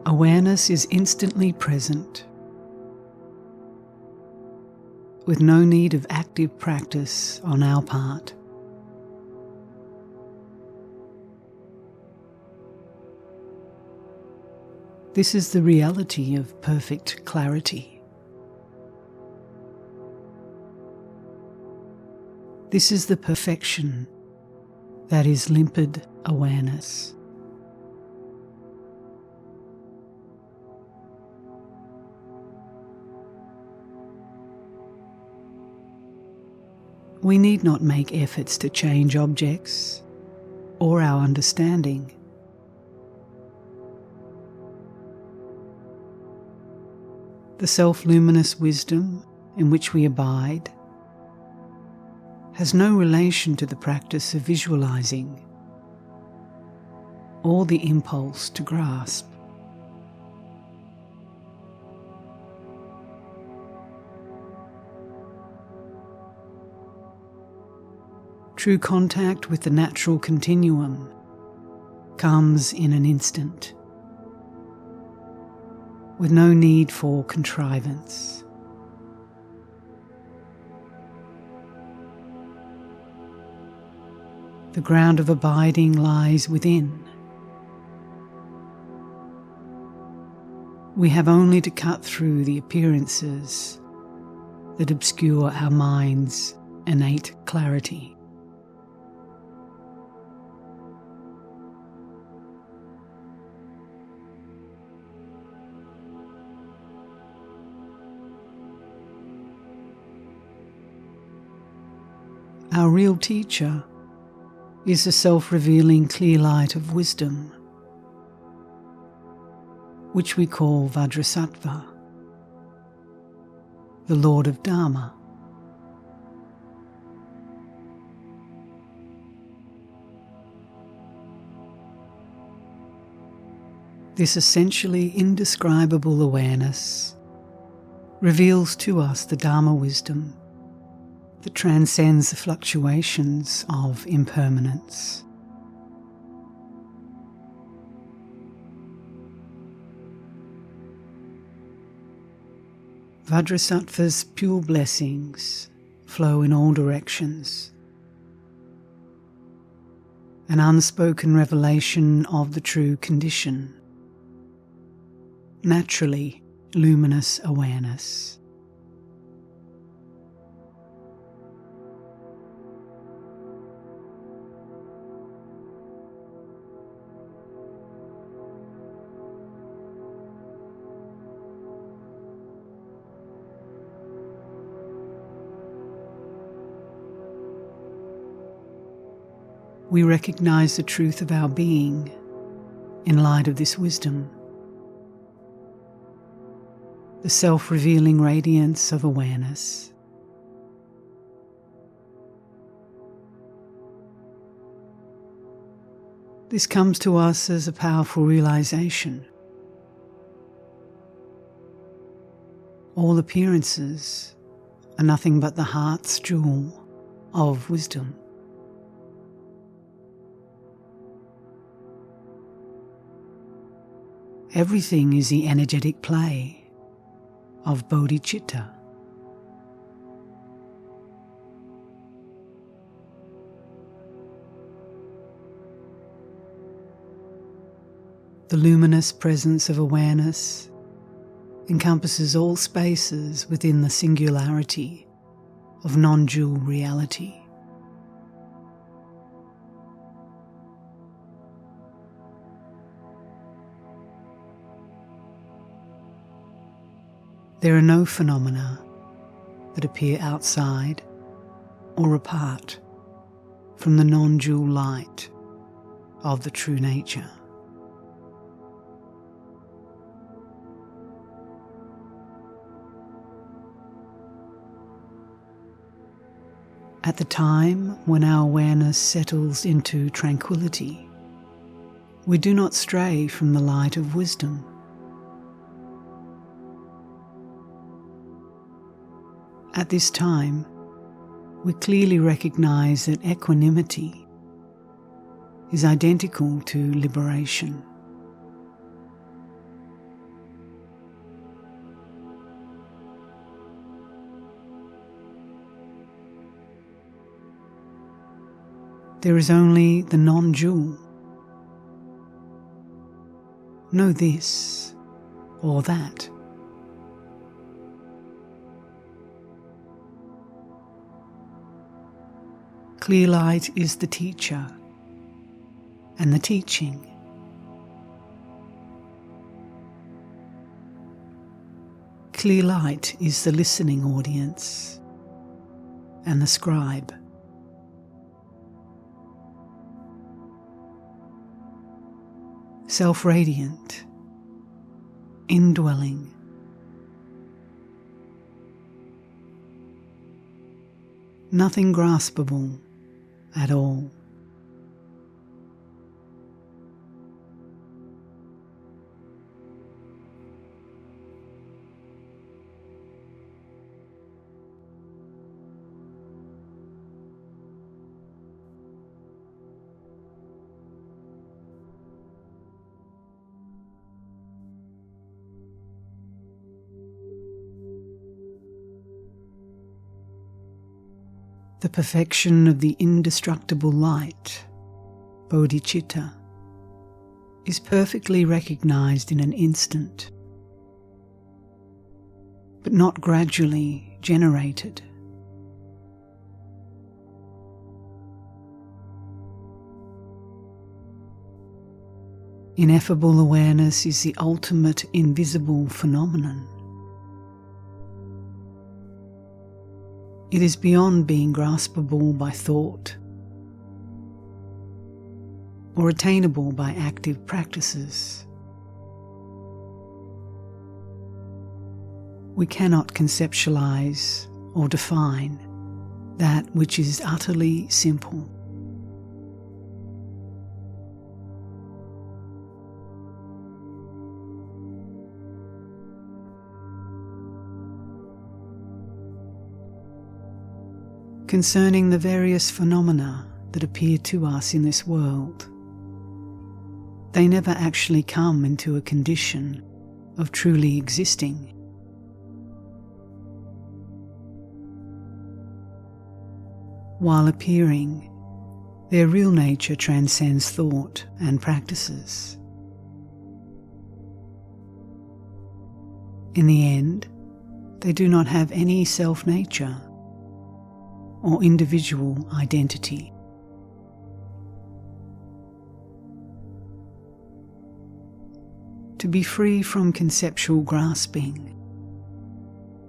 Awareness is instantly present, with no need of active practice on our part. This is the reality of perfect clarity. This is the perfection that is limpid awareness. We need not make efforts to change objects or our understanding. The self-luminous wisdom in which we abide has no relation to the practice of visualizing or the impulse to grasp. True contact with the natural continuum comes in an instant, with no need for contrivance. The ground of abiding lies within. We have only to cut through the appearances that obscure our mind's innate clarity. Our real teacher is the self-revealing clear light of wisdom, which we call Vajrasattva, the Lord of Dharma. This essentially indescribable awareness reveals to us the Dharma wisdom that transcends the fluctuations of impermanence. Vajrasattva's pure blessings flow in all directions, an unspoken revelation of the true condition, naturally luminous awareness. We recognize the truth of our being in light of this wisdom, the self-revealing radiance of awareness. This comes to us as a powerful realization. All appearances are nothing but the heart's jewel of wisdom. Everything is the energetic play of bodhicitta. The luminous presence of awareness encompasses all spaces within the singularity of non-dual reality. There are no phenomena that appear outside or apart from the non-dual light of the true nature. At the time when our awareness settles into tranquility, we do not stray from the light of wisdom. At this time, we clearly recognize that equanimity is identical to liberation. There is only the non-dual. No this or that. Clear light is the teacher and the teaching. Clear light is the listening audience and the scribe. Self-radiant, indwelling. Nothing graspable at all. The perfection of the indestructible light, bodhicitta, is perfectly recognized in an instant, but not gradually generated. Ineffable awareness is the ultimate invisible phenomenon. It is beyond being graspable by thought or attainable by active practices. We cannot conceptualize or define that which is utterly simple. Concerning the various phenomena that appear to us in this world, they never actually come into a condition of truly existing. While appearing, their real nature transcends thought and practices. In the end, they do not have any self-nature or individual identity. To be free from conceptual grasping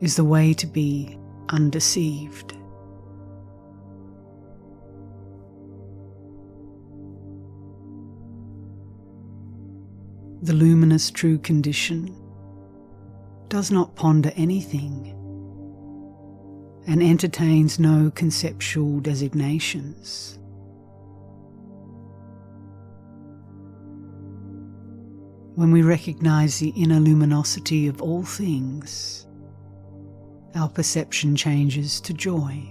is the way to be undeceived. The luminous true condition does not ponder anything and entertains no conceptual designations. When we recognize the inner luminosity of all things, our perception changes to joy.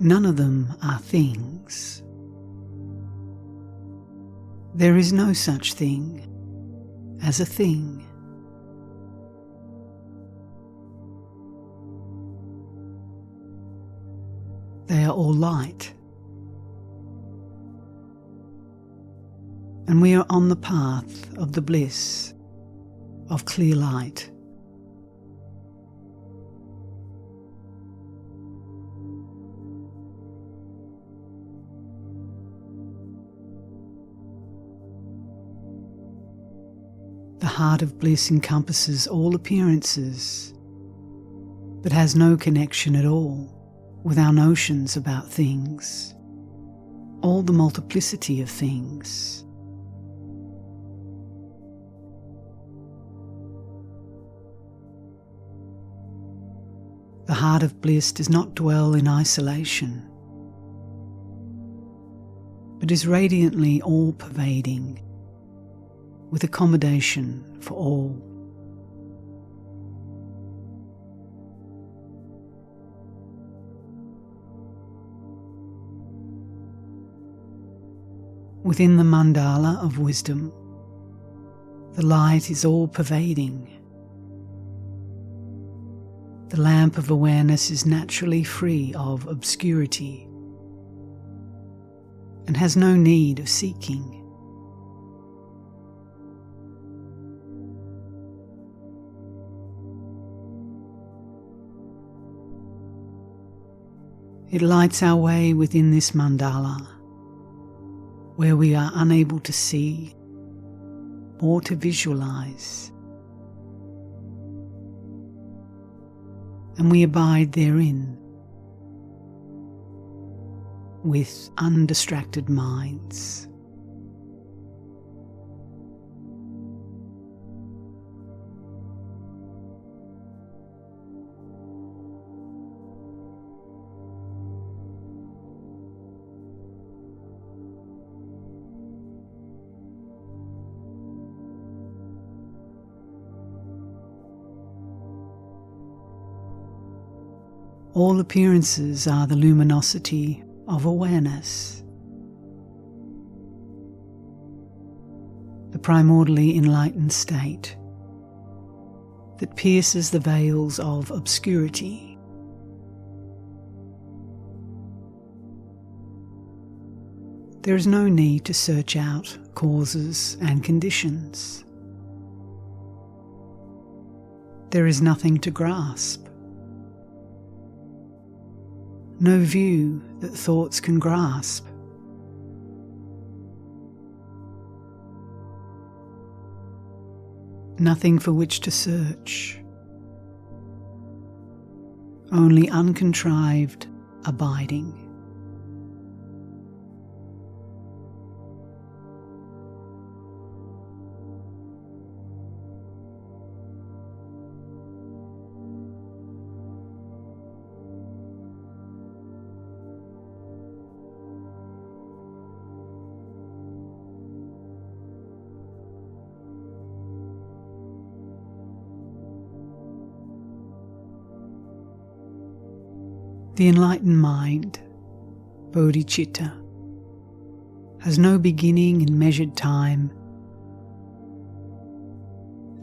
None of them are things. There is no such thing as a thing. They are all light, and we are on the path of the bliss of clear light. The heart of bliss encompasses all appearances, but has no connection at all with our notions about things, all the multiplicity of things. The heart of bliss does not dwell in isolation, but is radiantly all-pervading, with accommodation for all. Within the mandala of wisdom, The light is all-pervading. The lamp of awareness is naturally free of obscurity and has no need of seeking. It lights our way within this mandala, where we are unable to see or to visualize, and we abide therein with undistracted minds. All appearances are the luminosity of awareness, the primordially enlightened state that pierces the veils of obscurity. There is no need to search out causes and conditions. There is nothing to grasp. No view that thoughts can grasp. Nothing for which to search. Only uncontrived abiding. The enlightened mind, bodhicitta, has no beginning in measured time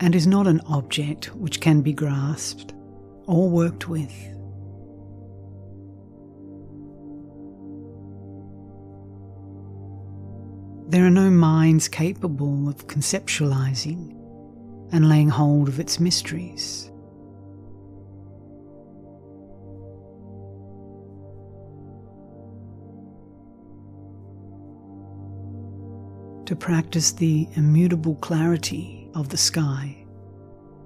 and is not an object which can be grasped or worked with. There are no minds capable of conceptualizing and laying hold of its mysteries. To practice the immutable clarity of the sky,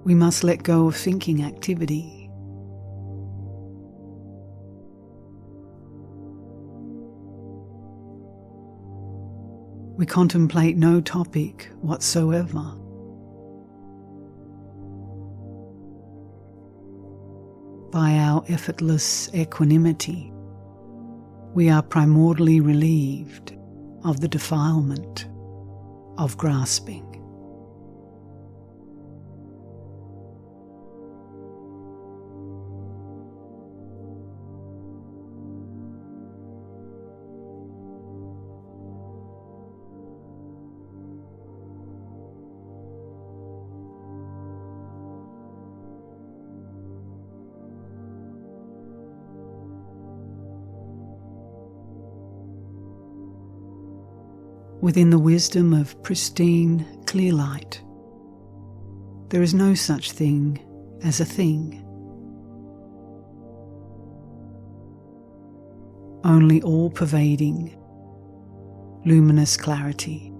we must let go of thinking activity. We contemplate no topic whatsoever. By our effortless equanimity, we are primordially relieved of the defilement of grasping. Within the wisdom of pristine, clear light, there is no such thing as a thing. Only all-pervading, luminous clarity.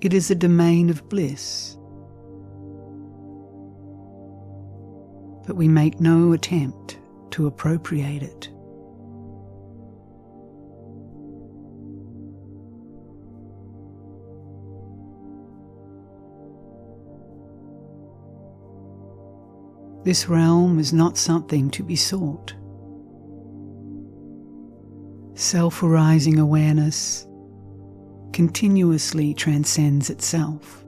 It is a domain of bliss, but we make no attempt to appropriate it. This realm is not something to be sought. Self-arising awareness continuously transcends itself.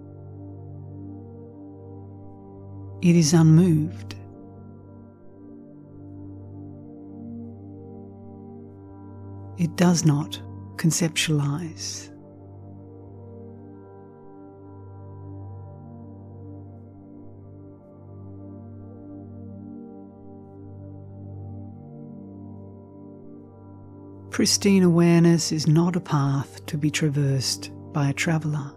It is unmoved. It does not conceptualize. Pristine awareness is not a path to be traversed by a traveller.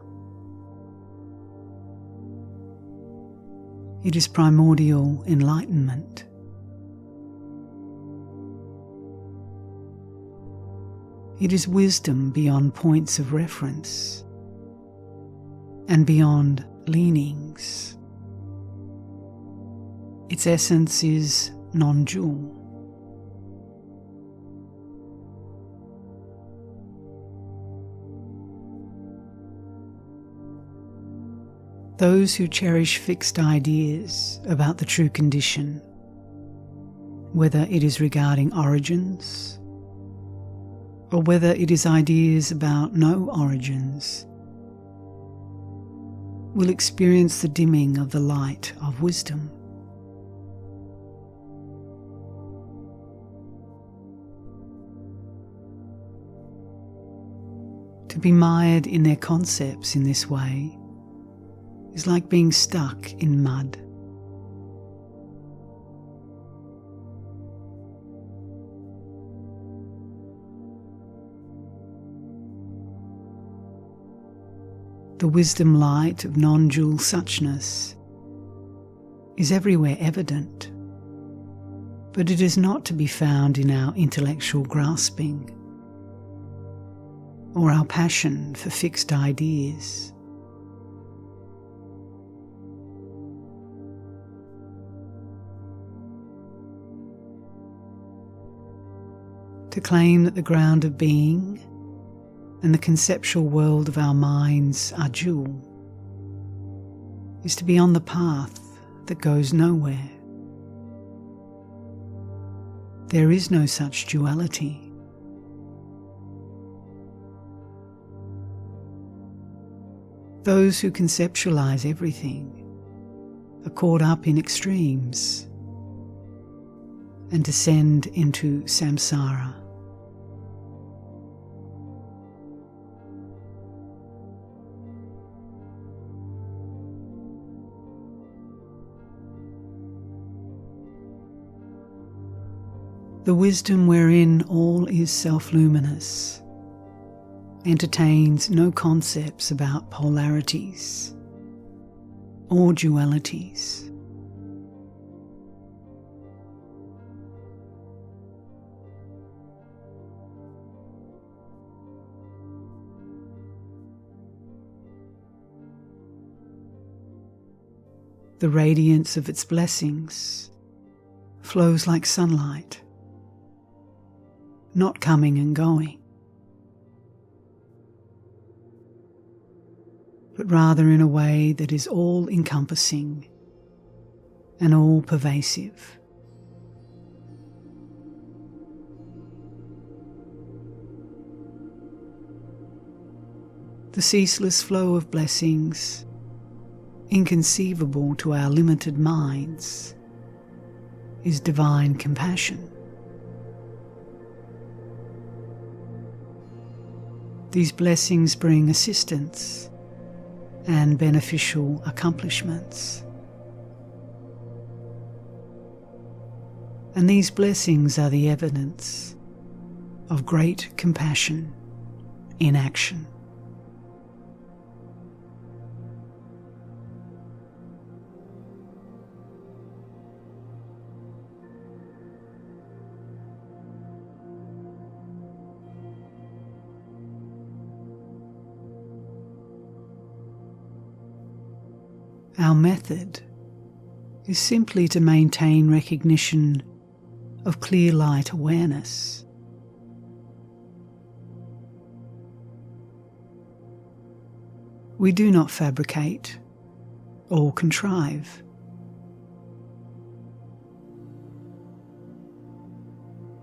It is primordial enlightenment. It is wisdom beyond points of reference and beyond leanings. Its essence is non-dual. Those who cherish fixed ideas about the true condition, whether it is regarding origins or whether it is ideas about no origins, will experience the dimming of the light of wisdom. To be mired in their concepts in this way is like being stuck in mud. The wisdom light of non-dual suchness is everywhere evident, but it is not to be found in our intellectual grasping or our passion for fixed ideas. To claim that the ground of being and the conceptual world of our minds are dual is to be on the path that goes nowhere. There is no such duality. Those who conceptualize everything are caught up in extremes and descend into samsara. The wisdom wherein all is self-luminous entertains no concepts about polarities or dualities. The radiance of its blessings flows like sunlight, not coming and going, but rather in a way that is all-encompassing and all-pervasive. The ceaseless flow of blessings, inconceivable to our limited minds, is divine compassion. These blessings bring assistance and beneficial accomplishments. And these blessings are the evidence of great compassion in action. Our method is simply to maintain recognition of clear light awareness. We do not fabricate or contrive.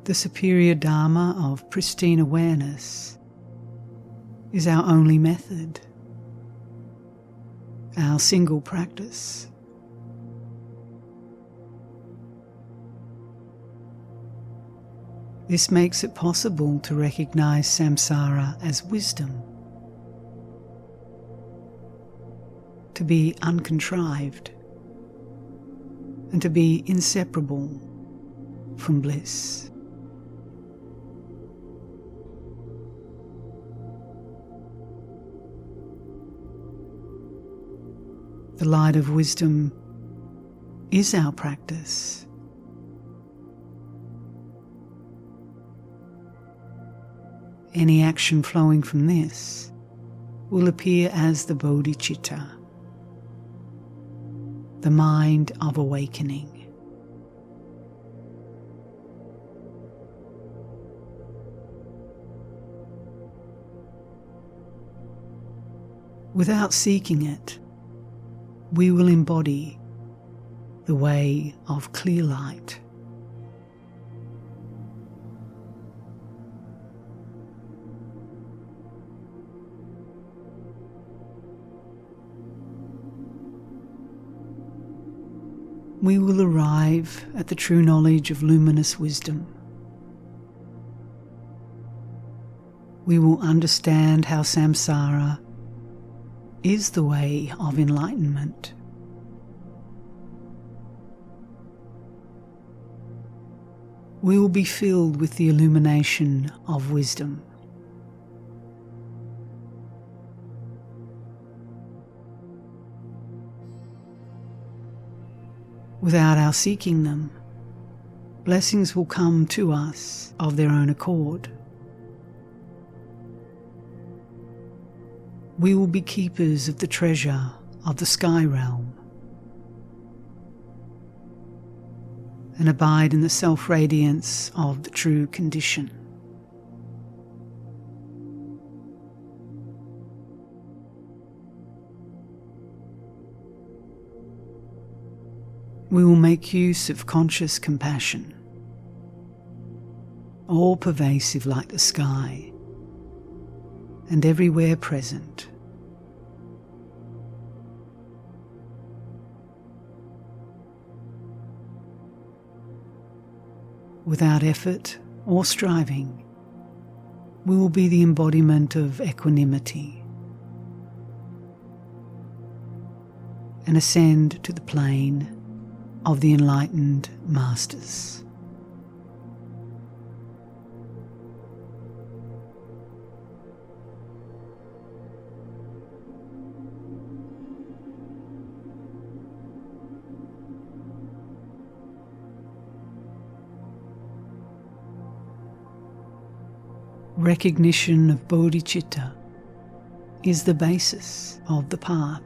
The superior Dharma of pristine awareness is our only method, our single practice. This makes it possible to recognize samsara as wisdom, to be uncontrived, and to be inseparable from bliss. The light of wisdom is our practice. Any action flowing from this will appear as the bodhicitta, the mind of awakening. Without seeking it, we will embody the way of clear light. We will arrive at the true knowledge of luminous wisdom. We will understand how samsara is the way of enlightenment. We will be filled with the illumination of wisdom. Without our seeking them, blessings will come to us of their own accord. We will be keepers of the treasure of the sky realm and abide in the self-radiance of the true condition. We will make use of conscious compassion, all pervasive like the sky and everywhere present. Without effort or striving, we will be the embodiment of equanimity and ascend to the plane of the enlightened masters. Recognition of bodhicitta is the basis of the path.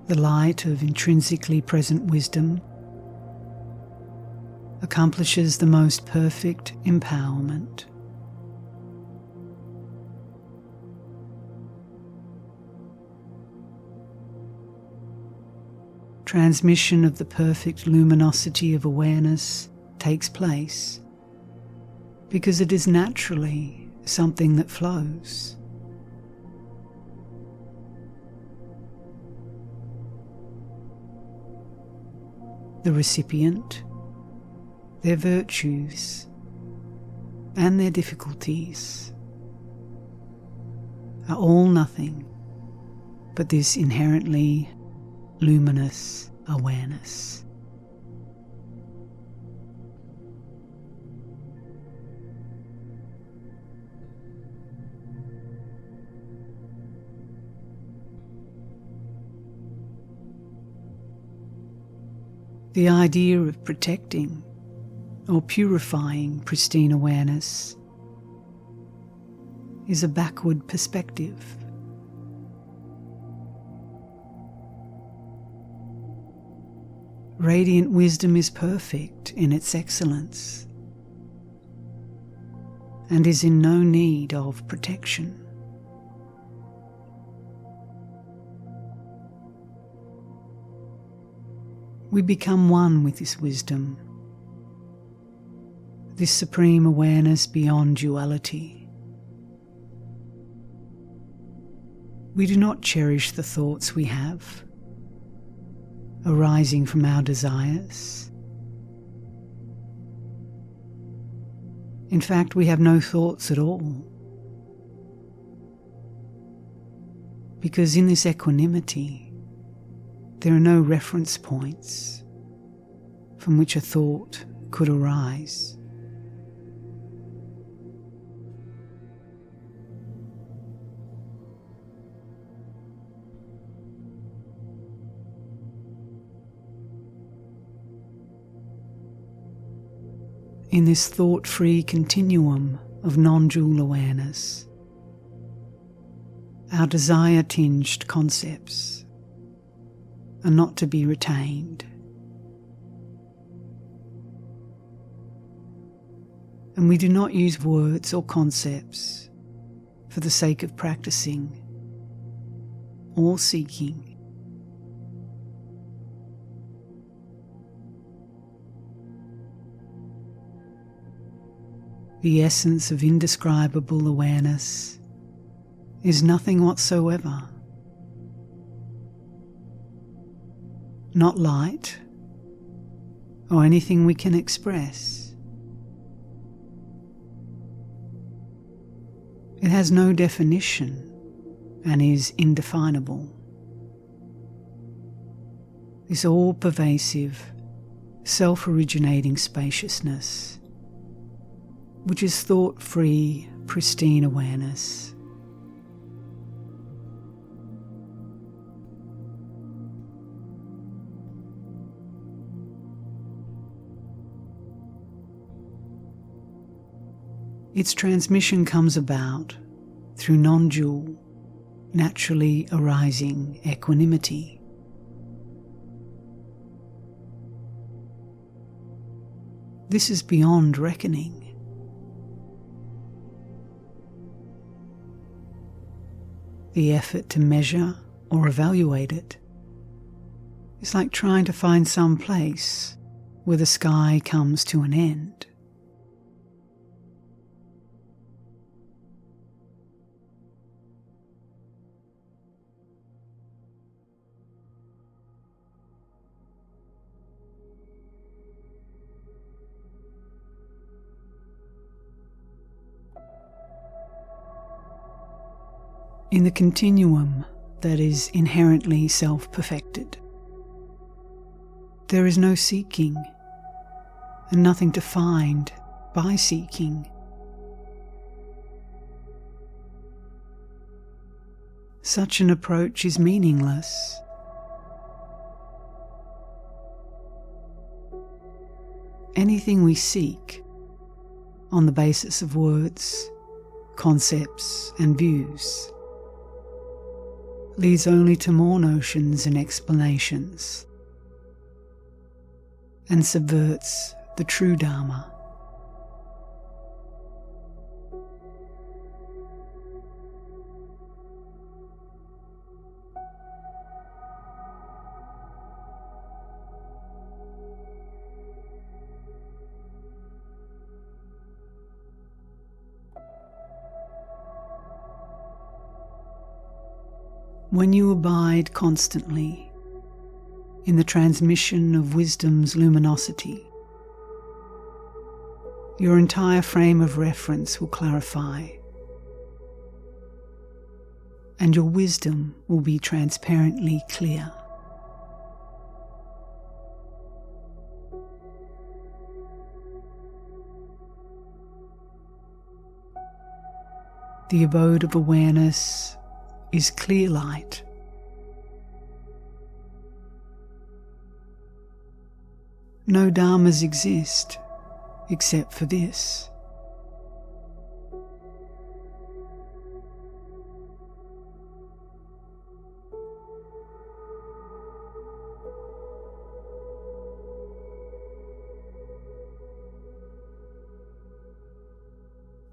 The light of intrinsically present wisdom accomplishes the most perfect empowerment. Transmission of the perfect luminosity of awareness takes place because it is naturally something that flows. The recipient, their virtues, and their difficulties are all nothing but this inherently luminous awareness. The idea of protecting or purifying pristine awareness is a backward perspective. Radiant wisdom is perfect in its excellence and is in no need of protection. We become one with this wisdom, this supreme awareness beyond duality. We do not cherish the thoughts we have, arising from our desires. In fact, we have no thoughts at all, because in this equanimity, there are no reference points from which a thought could arise. In this thought-free continuum of non-dual awareness, our desire-tinged concepts are not to be retained. And we do not use words or concepts for the sake of practicing or seeking. The essence of indescribable awareness is nothing whatsoever. Not light or anything we can express. It has no definition and is indefinable. This all-pervasive, self-originating spaciousness, which is thought-free, pristine awareness. Its transmission comes about through non-dual, naturally arising equanimity. This is beyond reckoning. The effort to measure or evaluate it is like trying to find some place where the sky comes to an end. In the continuum that is inherently self-perfected, there is no seeking and nothing to find by seeking. Such an approach is meaningless. Anything we seek on the basis of words, concepts, and views leads only to more notions and explanations, and subverts the true Dharma. When you abide constantly in the transmission of wisdom's luminosity, your entire frame of reference will clarify, and your wisdom will be transparently clear. The abode of awareness is clear light. No dharmas exist except for this.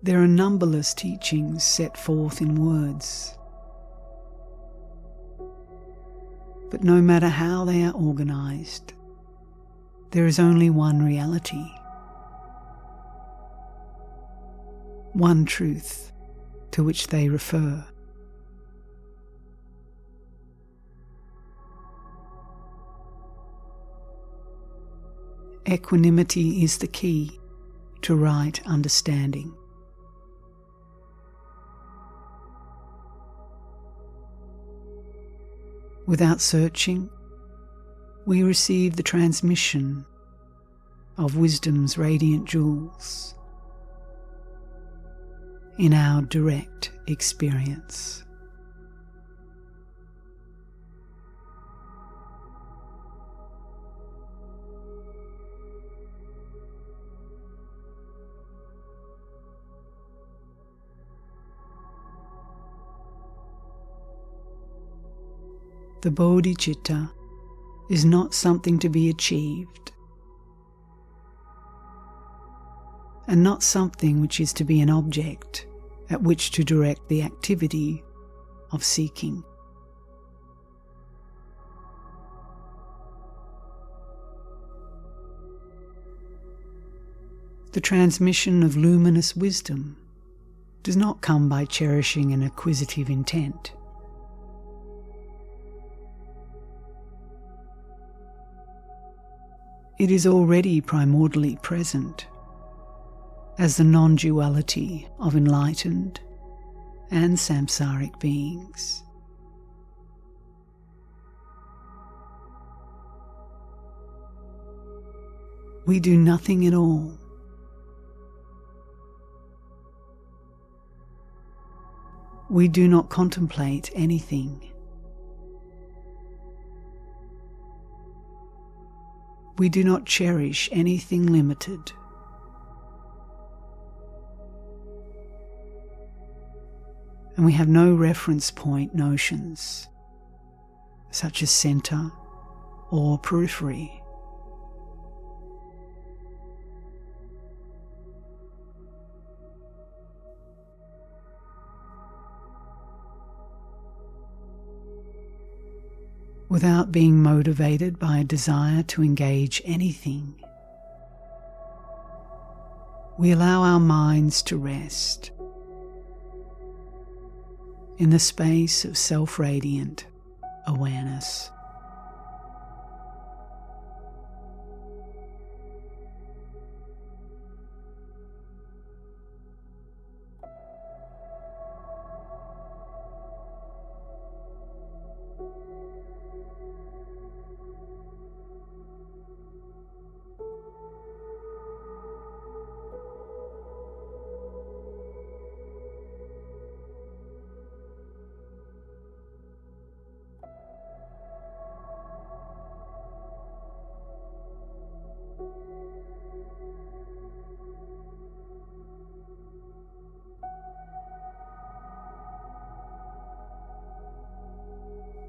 There are numberless teachings set forth in words. But no matter how they are organized, there is only one reality, one truth to which they refer. Equanimity is the key to right understanding. Without searching, we receive the transmission of wisdom's radiant jewels in our direct experience. The bodhicitta is not something to be achieved, and not something which is to be an object at which to direct the activity of seeking. The transmission of luminous wisdom does not come by cherishing an acquisitive intent. It is already primordially present as the non-duality of enlightened and samsaric beings. We do nothing at all. We do not contemplate anything. We do not cherish anything limited. And we have no reference point notions, such as center or periphery. Without being motivated by a desire to engage anything, we allow our minds to rest in the space of self-radiant awareness.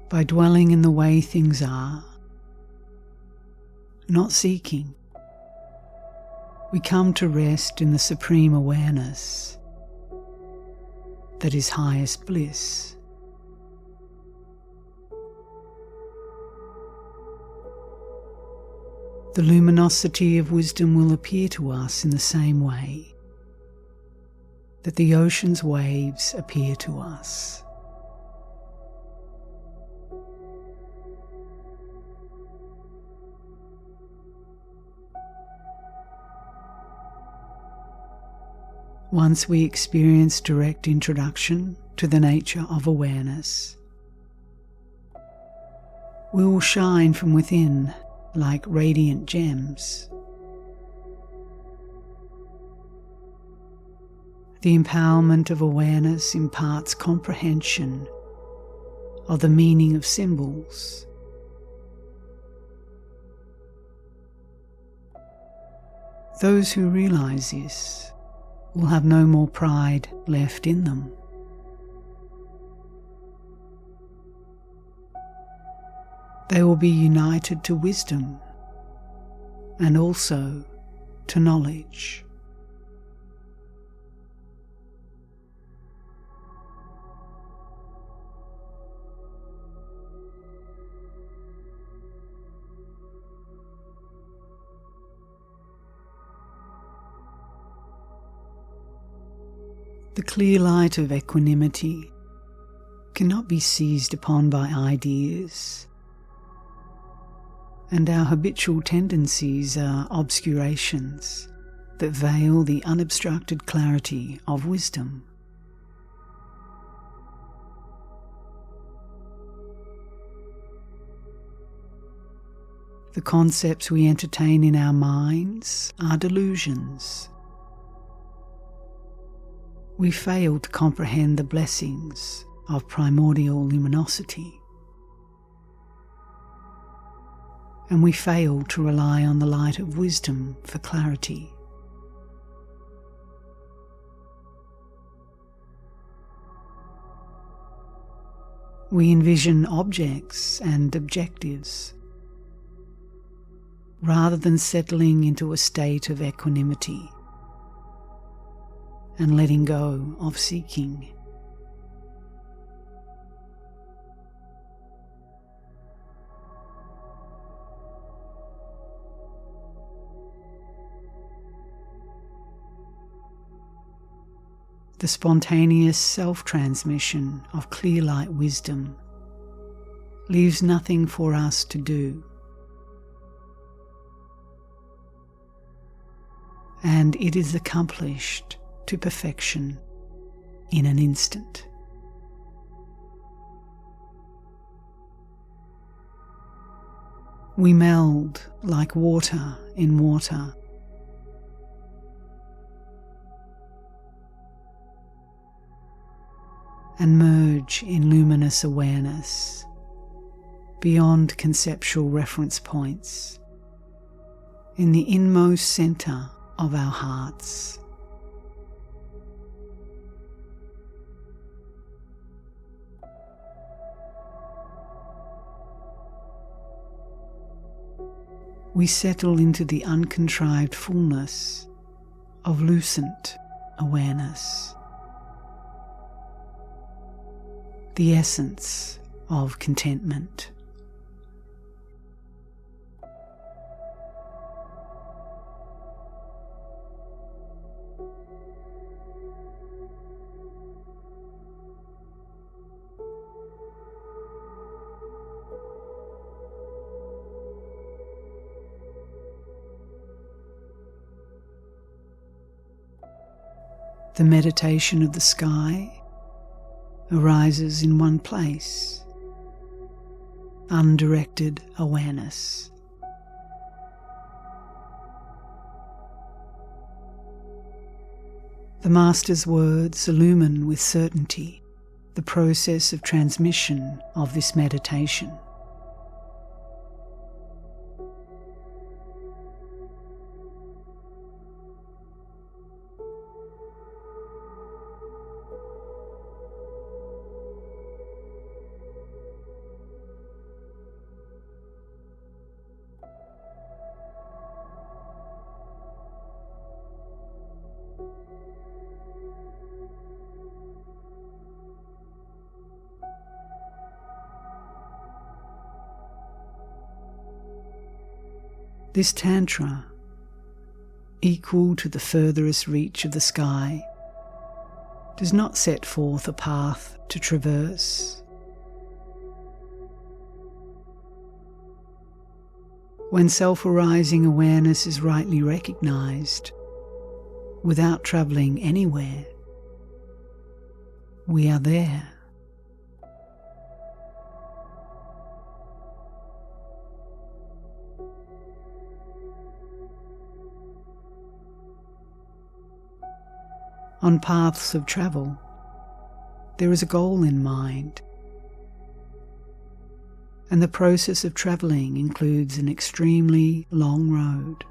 By dwelling in the way things are, not seeking, we come to rest in the supreme awareness that is highest bliss. The luminosity of wisdom will appear to us in the same way that the ocean's waves appear to us. Once we experience direct introduction to the nature of awareness, we will shine from within like radiant gems. The empowerment of awareness imparts comprehension of the meaning of symbols. Those who realize this will have no more pride left in them. They will be united to wisdom and also to knowledge. The clear light of equanimity cannot be seized upon by ideas, and our habitual tendencies are obscurations that veil the unobstructed clarity of wisdom. The concepts we entertain in our minds are delusions. We fail to comprehend the blessings of primordial luminosity, and we fail to rely on the light of wisdom for clarity. We envision objects and objectives, rather than settling into a state of equanimity and letting go of seeking. The spontaneous self-transmission of clear light wisdom leaves nothing for us to do, and it is accomplished to perfection in an instant. We meld like water in water, and merge in luminous awareness beyond conceptual reference points in the inmost center of our hearts. We settle into the uncontrived fullness of lucent awareness, the essence of contentment. The meditation of the sky arises in one place, undirected awareness. The Master's words illumine with certainty the process of transmission of this meditation. This Tantra, equal to the furthest reach of the sky, does not set forth a path to traverse. When self-arising awareness is rightly recognized, without traveling anywhere, we are there. On paths of travel, there is a goal in mind, and the process of travelling includes an extremely long road.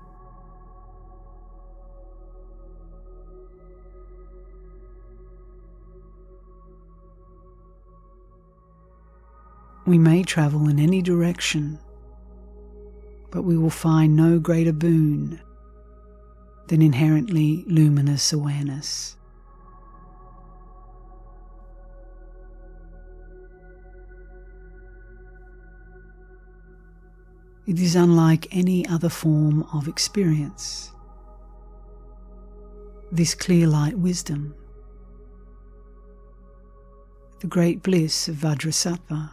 We may travel in any direction, but we will find no greater boon than inherently luminous awareness. It is unlike any other form of experience. This clear light wisdom, the great bliss of Vajrasattva,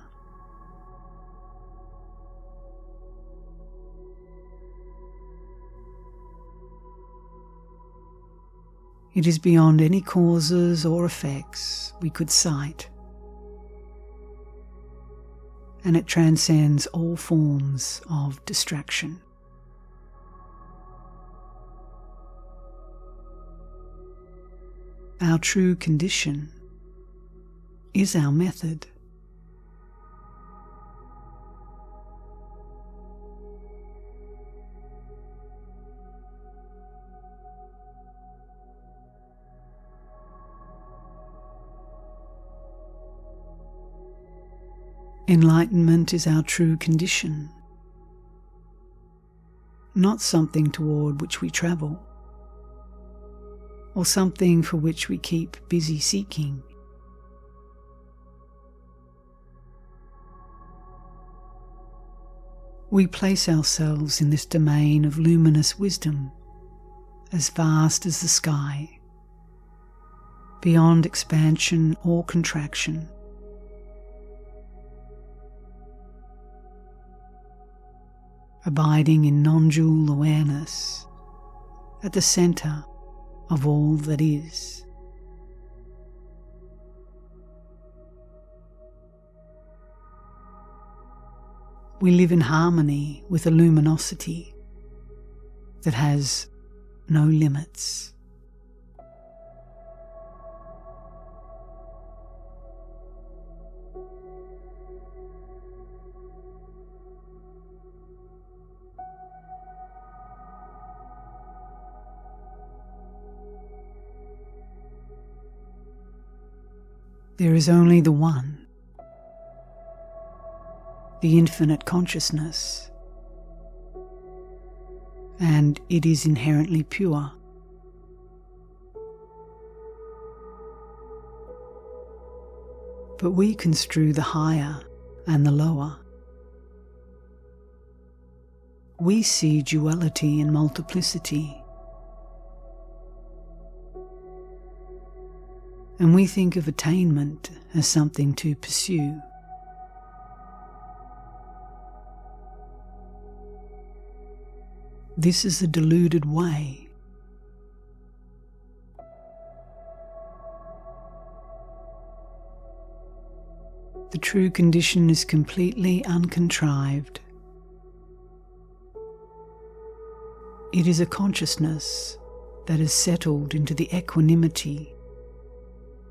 It is beyond any causes or effects we could cite, and it transcends all forms of distraction. Our true condition is our method. Enlightenment is our true condition, not something toward which we travel, or something for which we keep busy seeking. We place ourselves in this domain of luminous wisdom, as vast as the sky, beyond expansion or contraction. Abiding in non-dual awareness at the center of all that is. We live in harmony with a luminosity that has no limits. There is only the One, the infinite consciousness, and it is inherently pure. But we construe the higher and the lower. We see duality and multiplicity, and we think of attainment as something to pursue. This is a deluded way. The true condition is completely uncontrived. It is a consciousness that is settled into the equanimity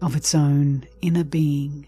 of its own inner being.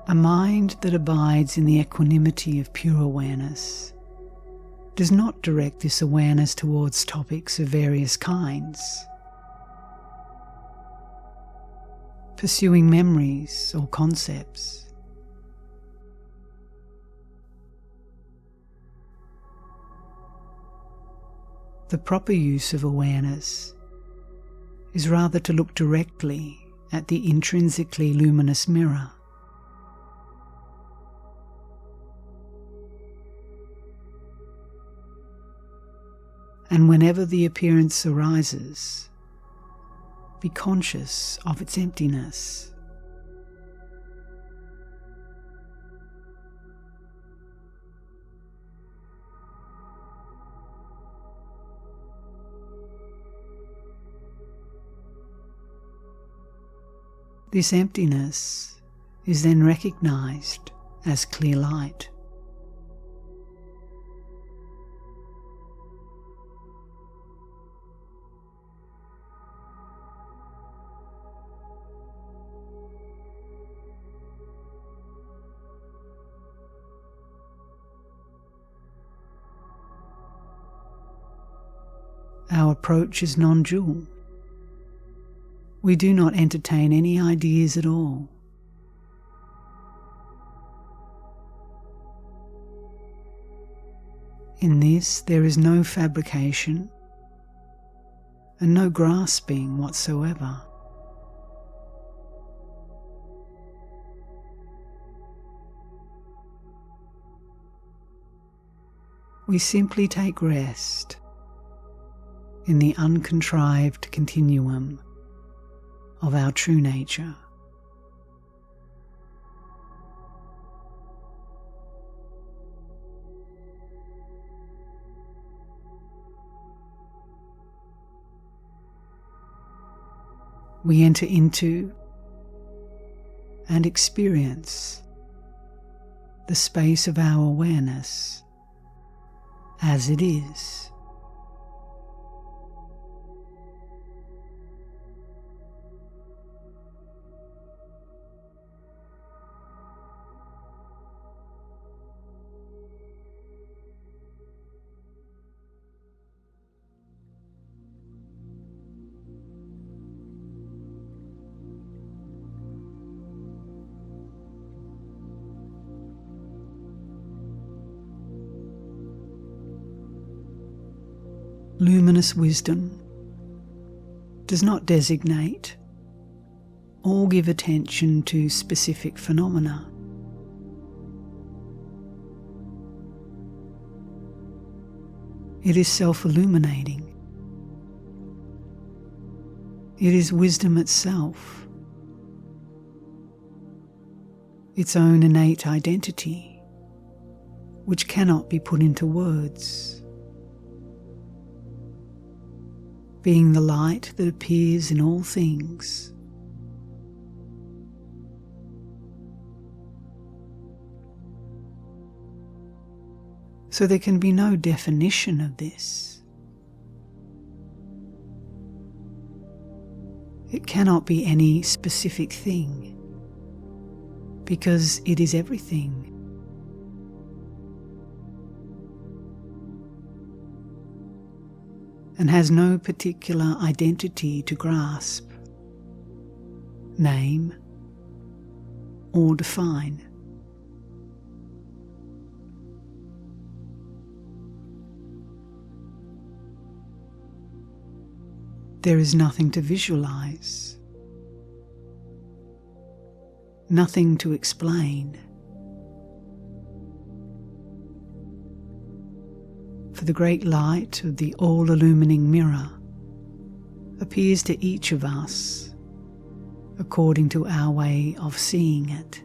A mind that abides in the equanimity of pure awareness does not direct this awareness towards topics of various kinds, pursuing memories or concepts. The proper use of awareness is rather to look directly at the intrinsically luminous mirror. And whenever the appearance arises, be conscious of its emptiness. This emptiness is then recognized as clear light. Our approach is non-dual. We do not entertain any ideas at all. In this, there is no fabrication and no grasping whatsoever. We simply take rest in the uncontrived continuum of our true nature. We enter into and experience the space of our awareness as it is. Luminous wisdom does not designate or give attention to specific phenomena. It is self-illuminating. It is wisdom itself, its own innate identity, which cannot be put into words. Being the light that appears in all things. So there can be no definition of this. It cannot be any specific thing, because it is everything. And has no particular identity to grasp, name, or define. There is nothing to visualize, nothing to explain. For the great light of the all-illumining mirror appears to each of us according to our way of seeing it.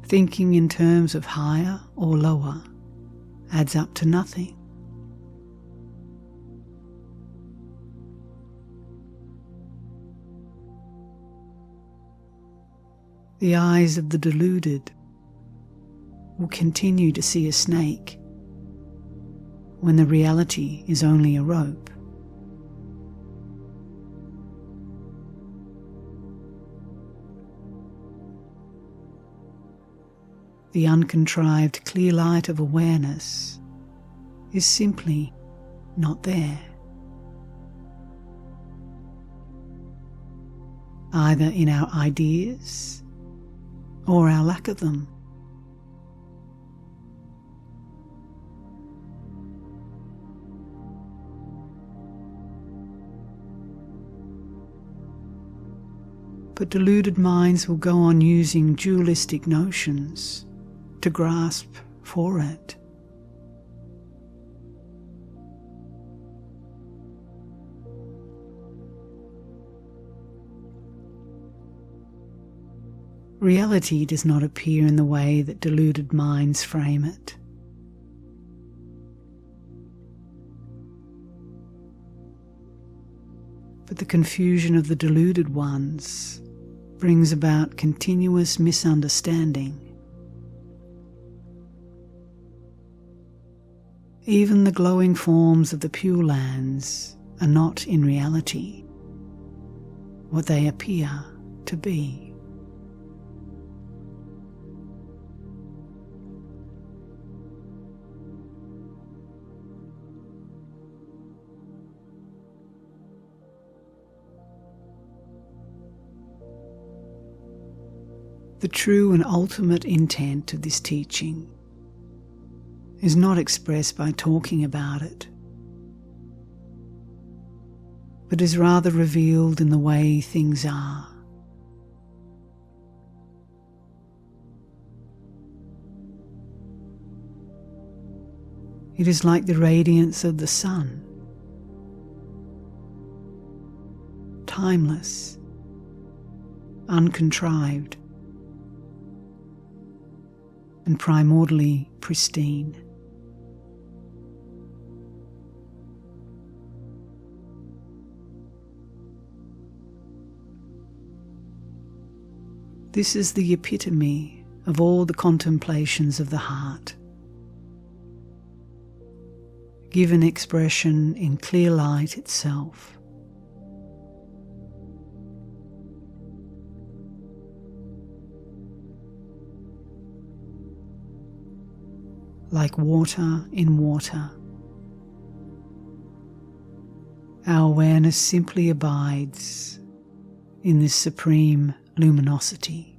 Thinking in terms of higher or lower adds up to nothing. The eyes of the deluded will continue to see a snake when the reality is only a rope. The uncontrived clear light of awareness is simply not there, either in our ideas or our lack of them. But deluded minds will go on using dualistic notions to grasp for it. Reality does not appear in the way that deluded minds frame it. But the confusion of the deluded ones brings about continuous misunderstanding. Even the glowing forms of the Pure Lands are not in reality what they appear to be. The true and ultimate intent of this teaching is not expressed by talking about it, but is rather revealed in the way things are. It is like the radiance of the sun, timeless, uncontrived, and primordially pristine. This is the epitome of all the contemplations of the heart, given expression in clear light itself. Like water in water, our awareness simply abides in this supreme luminosity.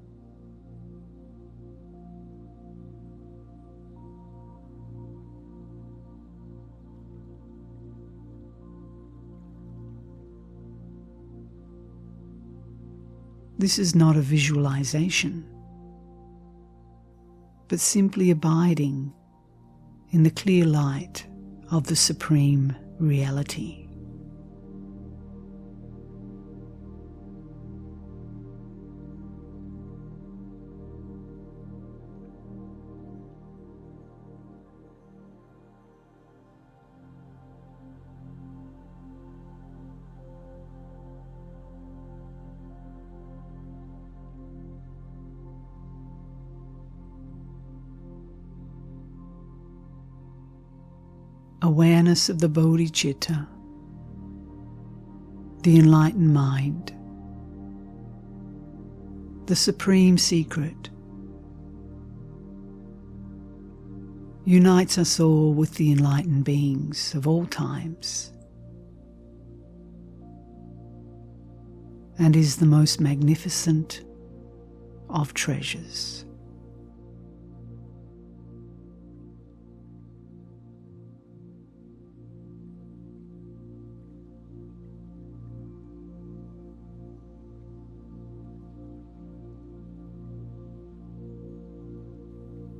This is not a visualization, but simply abiding in the clear light of the supreme reality. Awareness of the bodhicitta, the enlightened mind, the supreme secret, unites us all with the enlightened beings of all times, and is the most magnificent of treasures.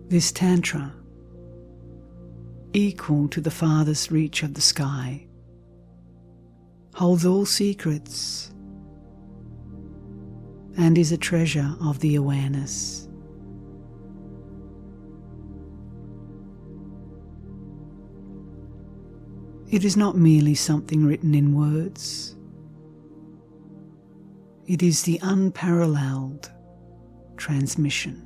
This Tantra, equal to the farthest reach of the sky, holds all secrets and is a treasure of the awareness. It is not merely something written in words. It is the unparalleled transmission.